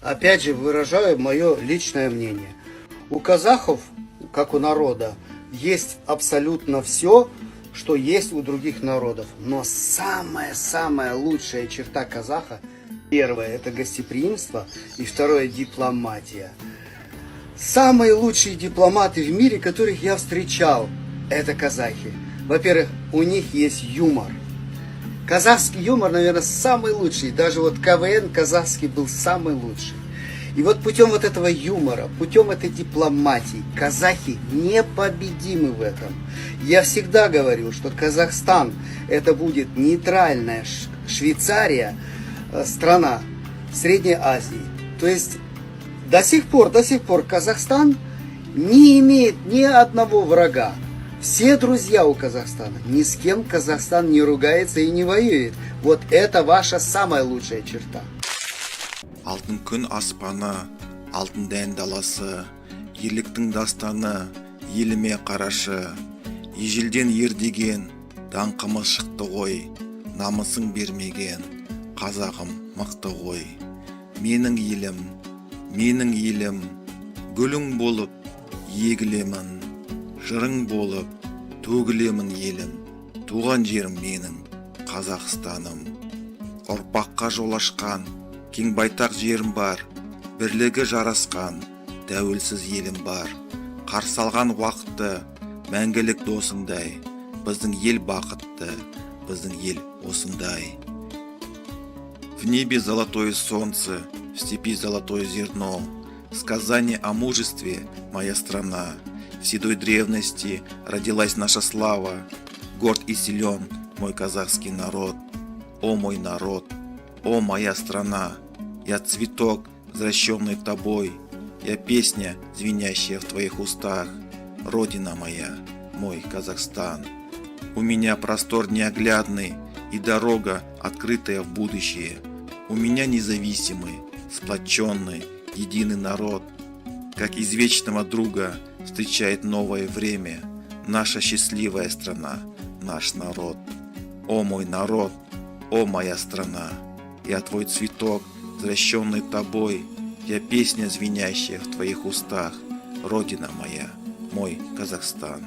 опять же, выражаю мое личное мнение. У казахов, как у народа, есть абсолютно все, что есть у других народов. Но самая лучшая черта казаха, первое, это гостеприимство, и второе, дипломатия. Самые лучшие дипломаты в мире, которых я встречал, это казахи. Во-первых, у них есть юмор. Казахский юмор, наверное, самый лучший. Даже вот КВН казахский был самый лучший. И вот путем вот этого юмора, путем этой дипломатии, казахи непобедимы в этом. Я всегда говорил, что Казахстан это будет нейтральная Швейцария, страна Средней Азии. То есть до сих пор Казахстан не имеет ни одного врага. Все друзья у Казахстана. Ни с кем Казахстан не ругается и не воюет. Вот это ваша самая лучшая черта. Алтын күн аспаны, алтын дән даласы, ерліктің дастаны, еліме қарашы. Ежелден ер деген, даңқымыз шықты ғой, намысын бермеген, қазағым мықты ғой. Менің елім, гүлің болып егілемін, жырың болып төгілемін елім, туған жерім менің, Қазақстаным. Ұрпаққа жол ашқан, кең байтақ жерім бар, бірлігі жарасқан, тәуелсіз елім бар. Қарсы алған уақытты, мәңгілік досыңдай, біздің ел бақытты, біздің ел осындай. В небе золотое солнце, в степи золотое зерно, сказание о мужестве, моя страна. В седой древности родилась наша слава, горд и силен мой казахский народ. О мой народ, о моя страна, я цветок, взращенный тобой, я песня, звенящая в твоих устах. Родина моя, мой Казахстан. У меня простор неоглядный и дорога, открытая в будущее. У меня независимый, сплоченный, единый народ. Как из вечного друга встречает новое время наша счастливая страна, наш народ. О мой народ, о моя страна, я твой цветок, взращенный тобой, я песня, звенящая в твоих устах. Родина моя, мой Казахстан.